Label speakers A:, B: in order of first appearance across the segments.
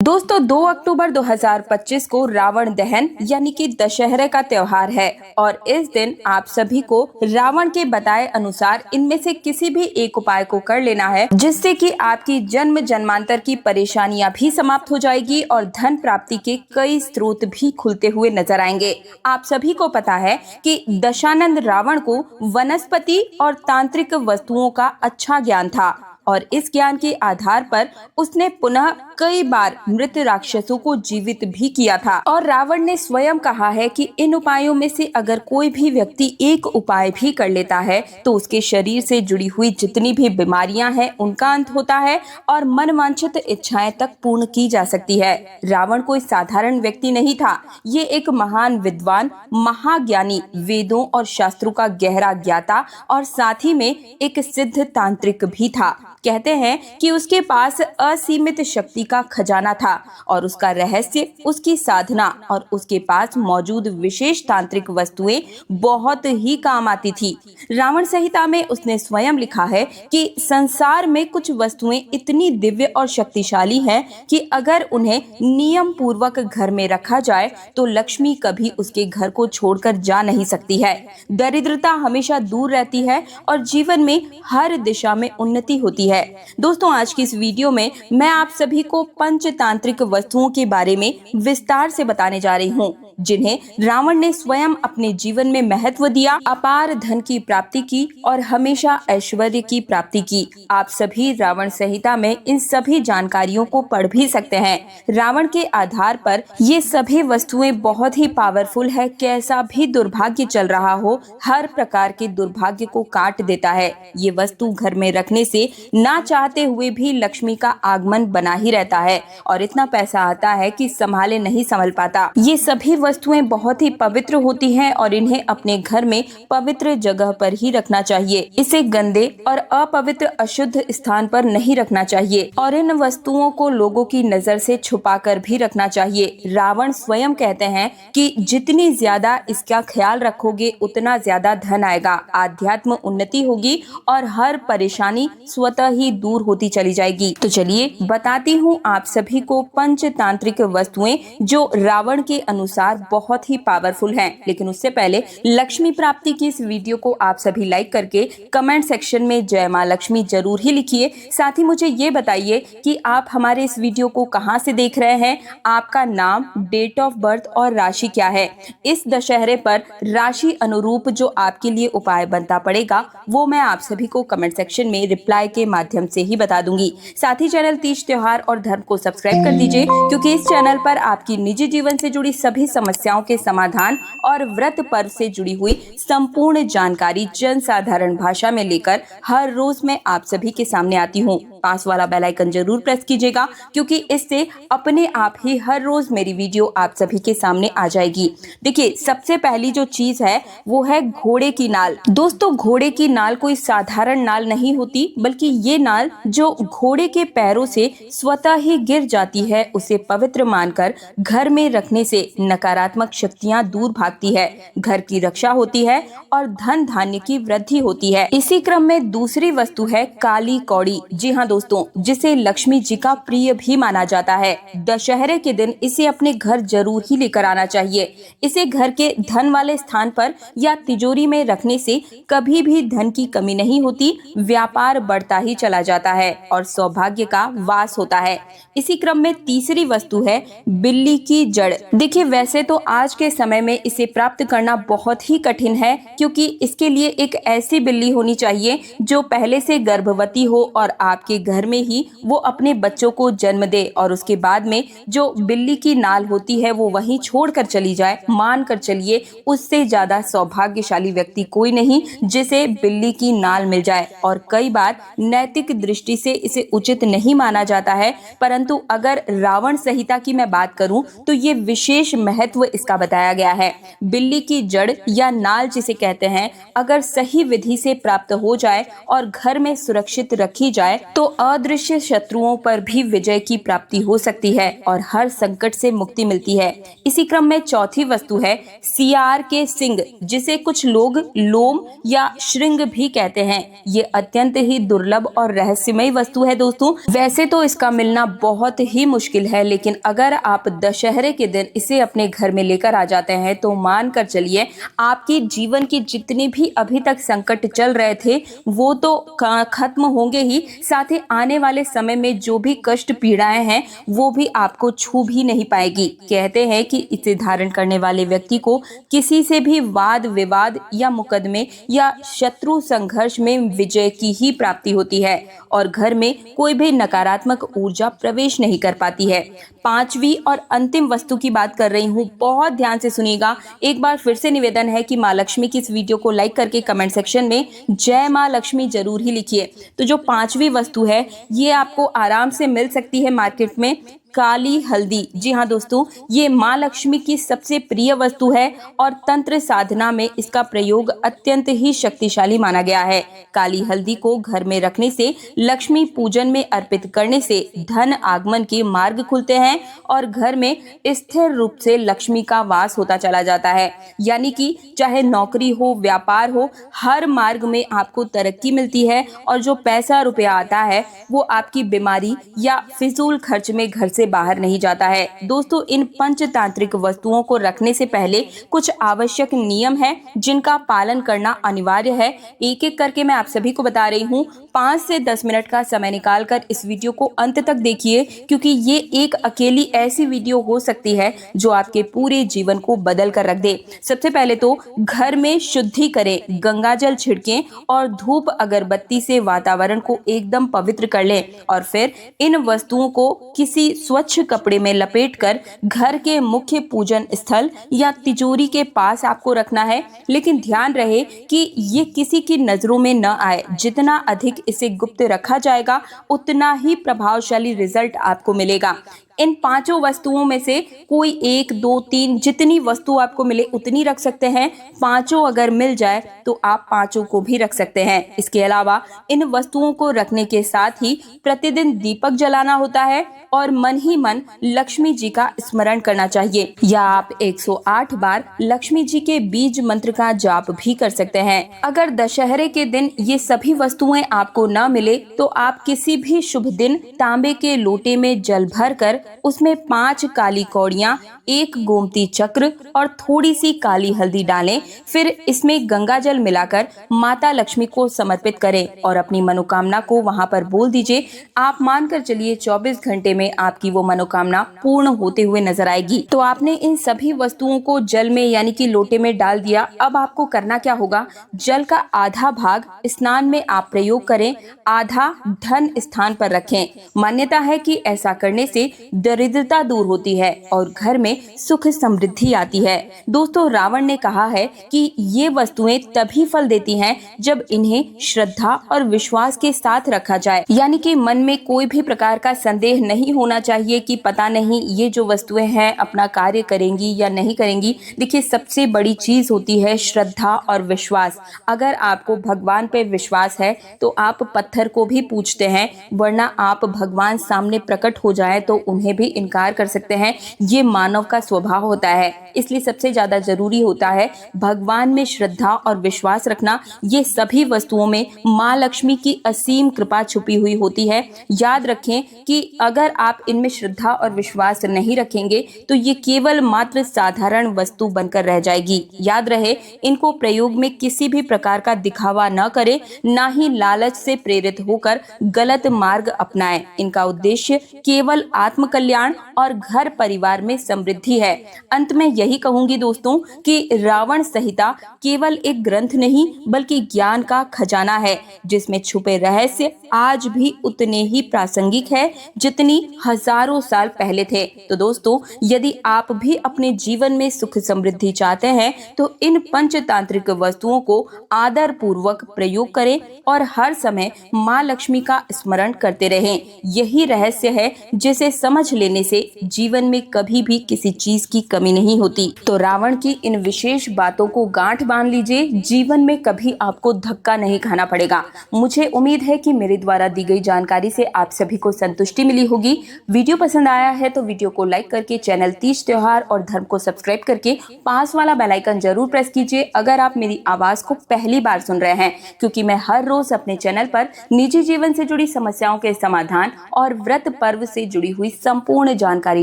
A: दोस्तों 2 अक्टूबर 2025 को रावण दहन यानी कि दशहरे का त्योहार है और इस दिन आप सभी को रावण के बताए अनुसार इनमें से किसी भी एक उपाय को कर लेना है, जिससे कि आपकी जन्म जन्मांतर की परेशानियां भी समाप्त हो जाएगी और धन प्राप्ति के कई स्रोत भी खुलते हुए नजर आएंगे। आप सभी को पता है कि दशानंद रावण को वनस्पति और तांत्रिक वस्तुओं का अच्छा ज्ञान था और इस ज्ञान के आधार पर उसने पुनः कई बार मृत राक्षसों को जीवित भी किया था। और रावण ने स्वयं कहा है कि इन उपायों में से अगर कोई भी व्यक्ति एक उपाय भी कर लेता है तो उसके शरीर से जुड़ी हुई जितनी भी बीमारियां हैं उनका अंत होता है और मनवांछित इच्छाएं तक पूर्ण की जा सकती है। रावण कोई साधारण व्यक्ति नहीं था, ये एक महान विद्वान, महाज्ञानी, वेदों और शास्त्रों का गहरा ज्ञाता और साथ ही में एक सिद्ध तांत्रिक भी था। कहते हैं कि उसके पास असीमित शक्ति का खजाना था और उसका रहस्य उसकी साधना और उसके पास मौजूद विशेष तांत्रिक वस्तुएं बहुत ही काम आती थी। रावण संहिता में उसने स्वयं लिखा है कि संसार में कुछ वस्तुएं इतनी दिव्य और शक्तिशाली हैं कि अगर उन्हें नियम पूर्वक घर में रखा जाए तो लक्ष्मी कभी उसके घर को छोड़कर जा नहीं सकती है, दरिद्रता हमेशा दूर रहती है और जीवन में हर दिशा में उन्नति होती है। दोस्तों, आज की इस वीडियो में मैं आप सभी को पंचतांत्रिक वस्तुओं के बारे में विस्तार से बताने जा रही हूँ, जिन्हें रावण ने स्वयं अपने जीवन में महत्व दिया, अपार धन की प्राप्ति की और हमेशा ऐश्वर्य की प्राप्ति की। आप सभी रावण संहिता में इन सभी जानकारियों को पढ़ भी सकते हैं। रावण के आधार पर ये सभी वस्तुएं बहुत ही पावरफुल है। कैसा भी दुर्भाग्य चल रहा हो, हर प्रकार के दुर्भाग्य को काट देता है। ये वस्तु घर में रखने से ना चाहते हुए भी लक्ष्मी का आगमन बना ही रहता है और इतना पैसा आता है कि संभाले नहीं संभल पाता। ये सभी वस्तुएं बहुत ही पवित्र होती हैं और इन्हें अपने घर में पवित्र जगह पर ही रखना चाहिए। इसे गंदे और अपवित्र अशुद्ध स्थान पर नहीं रखना चाहिए और इन वस्तुओं को लोगों की नजर से छुपाकर भी रखना चाहिए। रावण स्वयं कहते हैं कि जितनी ज्यादा इसका ख्याल रखोगे उतना ज्यादा धन आएगा, आध्यात्म उन्नति होगी और हर परेशानी स्वतः ही दूर होती चली जाएगी। तो चलिए बताती हूँ आप सभी को पंचतांत्रिक वस्तुएं जो रावण के अनुसार बहुत ही पावरफुल हैं। लेकिन उससे पहले लक्ष्मी प्राप्ति की इस वीडियो को आप सभी लाइक करके कमेंट सेक्शन में जय माँ लक्ष्मी जरूर ही लिखिए। साथ ही मुझे ये बताइए कि आप हमारे इस वीडियो को कहाँ से देख रहे हैं, आपका नाम, डेट ऑफ बर्थ और राशि क्या है। इस दशहरे पर राशि अनुरूप जो आपके लिए उपाय बनता पड़ेगा वो मैं आप सभी को कमेंट सेक्शन में रिप्लाई के माध्यम से ही बता दूंगी। साथ ही चैनल तीज त्योहार और धर्म को सब्सक्राइब कर दीजिए, क्योंकि इस चैनल पर आपकी निजी जीवन से जुड़ी सभी समस्याओं के समाधान और व्रत पर्व से जुड़ी हुई संपूर्ण जानकारी जन साधारण भाषा में लेकर हर रोज मैं आप सभी के सामने आती हूँ। पास वाला बेल आइकन जरूर प्रेस कीजिएगा, क्योंकि इससे अपने आप ही हर रोज मेरी वीडियो आप सभी के सामने आ जाएगी। देखिए, सबसे पहली जो चीज है वो है घोड़े की नाल। दोस्तों, घोड़े की नाल कोई साधारण नाल नहीं होती, बल्कि ये नाल जो घोड़े के पैरों से स्वतः ही गिर जाती है उसे पवित्र मानकर घर में रखने से नकारात्मक शक्तियां दूर भागती है, घर की रक्षा होती है और धन धान्य की वृद्धि होती है। इसी क्रम में दूसरी वस्तु है काली कौड़ी। जी हाँ दोस्तों, जिसे लक्ष्मी जी का प्रिय भी माना जाता है। दशहरे के दिन इसे अपने घर जरूर ही लेकर आना चाहिए। इसे घर के धन वाले स्थान पर या तिजोरी में रखने से कभी भी धन की कमी नहीं होती, व्यापार बढ़ता ही चला जाता है और सौभाग्य का वास होता है। इसी क्रम में तीसरी वस्तु है बिल्ली की जड़। देखिए, वैसे तो आज के समय में इसे प्राप्त करना बहुत ही कठिन है, क्योंकि इसके लिए एक ऐसी बिल्ली होनी चाहिए जो पहले से गर्भवती हो और आपके घर में ही वो अपने बच्चों को जन्म दे और उसके बाद में जो बिल्ली की नाल होती है वो वहीं छोड़कर चली जाए। मान कर चलिए, उससे ज्यादा सौभाग्यशाली व्यक्ति कोई नहीं जिसे बिल्ली की नाल मिल जाए। और कई बार नैतिक दृष्टि से इसे उचित नहीं माना जाता है, परंतु अगर रावण संहिता की मैं बात करूं तो ये विशेष महत्व इसका बताया गया है। बिल्ली की जड़ या नाल जिसे कहते हैं, अगर सही विधि से प्राप्त हो जाए और घर में सुरक्षित रखी जाए तो अदृश्य शत्रुओं पर भी विजय की प्राप्ति हो सकती है और हर संकट से मुक्ति मिलती है। इसी क्रम में चौथी वस्तु है सियार के सिंग, जिसे कुछ लोग लोम या श्रृंग भी कहते हैं। ये अत्यंत ही दुर्लभ और रहस्यमय वस्तु है दोस्तों। वैसे तो इसका मिलना बहुत ही मुश्किल है, लेकिन अगर आप दशहरे के दिन इसे अपने घर में लेकर आ जाते हैं तो मान कर चलिए आपके जीवन की जितनी भी अभी तक संकट चल रहे थे वो तो खत्म होंगे ही, साथ ही आने वाले समय में जो भी कष्ट पीड़ाएं हैं वो भी आपको छू भी नहीं पाएगी। कहते हैं कि इसे धारण करने वाले व्यक्ति को किसी से भी वाद विवाद या मुकदमे या शत्रु संघर्ष में विजय की ही प्राप्ति होती है और घर में कोई भी नकारात्मक ऊर्जा प्रवेश नहीं कर पाती है। पांचवी और अंतिम वस्तु की बात कर रही हूँ, बहुत ध्यान से सुनिएगा। एक बार फिर से निवेदन है कि माँ लक्ष्मी की इस वीडियो को लाइक करके कमेंट सेक्शन में जय माँ लक्ष्मी जरूर ही लिखिए। तो जो पांचवी वस्तु है ये आपको आराम से मिल सकती है मार्केट में, काली हल्दी। जी हाँ दोस्तों, ये माँ लक्ष्मी की सबसे प्रिय वस्तु है और तंत्र साधना में इसका प्रयोग अत्यंत ही शक्तिशाली माना गया है। काली हल्दी को घर में रखने से, लक्ष्मी पूजन में अर्पित करने से धन आगमन के मार्ग खुलते हैं और घर में स्थिर रूप से लक्ष्मी का वास होता चला जाता है। यानी कि चाहे नौकरी हो, व्यापार हो, हर मार्ग में आपको तरक्की मिलती है और जो पैसा रुपया आता है वो आपकी बीमारी या फिजूल खर्च में घर से बाहर नहीं जाता है। दोस्तों, इन पंचतांत्रिक वस्तुओं को रखने से पहले कुछ आवश्यक नियम हैं जिनका पालन करना अनिवार्य है। एक एक करके मैं आप सभी को बता रही हूँ। 5 से 10 मिनट का समय निकालकर इस वीडियो को अंत तक देखिए, क्योंकि ये एक अकेली ऐसी वीडियो हो सकती है जो आपके पूरे जीवन को बदल कर रख दे। सबसे पहले तो घर में शुद्धि करें, गंगाजल छिड़कें और धूप अगरबत्ती से वातावरण को एकदम पवित्र कर लें और फिर इन वस्तुओं को किसी स्वच्छ कपड़े में लपेटकर घर के मुख्य पूजन स्थल या तिजोरी के पास आपको रखना है। लेकिन ध्यान रहे कि ये किसी की नजरों में न आए। जितना अधिक इसे गुप्त रखा जाएगा उतना ही प्रभावशाली रिजल्ट आपको मिलेगा। इन पांचों वस्तुओं में से कोई 1, 2, 3 जितनी वस्तु आपको मिले उतनी रख सकते हैं। पांचों अगर मिल जाए तो आप पांचों को भी रख सकते हैं। इसके अलावा इन वस्तुओं को रखने के साथ ही प्रतिदिन दीपक जलाना होता है और मन ही मन लक्ष्मी जी का स्मरण करना चाहिए, या आप 108 बार लक्ष्मी जी के बीज मंत्र का जाप भी कर सकते हैं। अगर दशहरे के दिन ये सभी वस्तुएं आपको न मिले तो आप किसी भी शुभ दिन तांबे के लोटे में जल भर कर उसमें 5 काली कौड़ियां, 1 गोमती चक्र और थोड़ी सी काली हल्दी डालें। फिर इसमें गंगा जल मिलाकर माता लक्ष्मी को समर्पित करें और अपनी मनोकामना को वहां पर बोल दीजिए। आप मानकर चलिए 24 घंटे में आपकी वो मनोकामना पूर्ण होते हुए नजर आएगी। तो आपने इन सभी वस्तुओं को जल में यानी कि लोटे में डाल दिया। अब आपको करना क्या होगा, जल का आधा भाग स्नान में आप प्रयोग करें, आधा धन स्थान पर रखें। मान्यता है कि ऐसा करने से दरिद्रता दूर होती है और घर में सुख समृद्धि आती है। दोस्तों, रावण ने कहा है कि ये वस्तुएं तभी फल देती हैं जब इन्हें श्रद्धा और विश्वास के साथ रखा जाए। यानी कि मन में कोई भी प्रकार का संदेह नहीं होना चाहिए कि पता नहीं ये जो वस्तुएं हैं अपना कार्य करेंगी या नहीं करेंगी। देखिए, सबसे बड़ी चीज होती है श्रद्धा और विश्वास। अगर आपको भगवान पे विश्वास है तो आप पत्थर को भी पूजते हैं, वरना आप भगवान सामने प्रकट हो जाए तो उन्हें भी इनकार कर सकते हैं। ये मानव का स्वभाव होता है, इसलिए सबसे ज्यादा जरूरी होता है भगवान में श्रद्धा और विश्वास रखना। ये सभी वस्तुओं में माँ लक्ष्मी की असीम कृपा छुपी हुई होती है। याद रखें कि अगर आप इनमें श्रद्धा और विश्वास नहीं रखेंगे तो ये केवल मात्र साधारण वस्तु बनकर रह जाएगी। याद रहे, इनको प्रयोग में किसी भी प्रकार का दिखावा न करें, ना ही लालच से प्रेरित होकर गलत मार्ग अपनाएं। इनका उद्देश्य केवल आत्म कल्याण और घर परिवार में समृद्धि है। अंत में यही कहूंगी दोस्तों कि रावण संहिता केवल एक ग्रंथ नहीं बल्कि ज्ञान का खजाना है, जिसमें छुपे रहस्य आज भी उतने ही प्रासंगिक है जितनी हजारों साल पहले थे। तो दोस्तों, यदि आप भी अपने जीवन में सुख समृद्धि चाहते हैं तो इन पंचतांत्रिक वस्तुओं को आदर पूर्वक प्रयोग करें और हर समय माँ लक्ष्मी का स्मरण करते रहें। यही रहस्य है जिसे समझ समझ लेने से जीवन में कभी भी किसी चीज की कमी नहीं होती। तो रावण की इन विशेष बातों को गांठ बांध लीजिए, जीवन में कभी आपको धक्का नहीं खाना पड़ेगा। मुझे उम्मीद है कि मेरे द्वारा दी गई जानकारी से आप सभी को संतुष्टि मिली होगी। वीडियो पसंद आया है तो वीडियो को लाइक करके चैनल तीज त्योहार और धर्म को सब्सक्राइब करके पास वाला बेल आइकन जरूर प्रेस कीजिए अगर आप मेरी आवाज को पहली बार सुन रहे हैं, क्योंकि मैं हर रोज अपने चैनल पर निजी जीवन से जुड़ी समस्याओं के समाधान और व्रत पर्व से जुड़ी हुई संपूर्ण जानकारी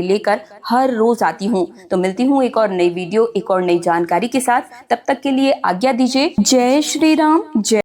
A: लेकर हर रोज आती हूँ। तो मिलती हूँ एक और नई वीडियो, एक और नई जानकारी के साथ। तब तक के लिए आज्ञा दीजिए। जय श्री राम। जय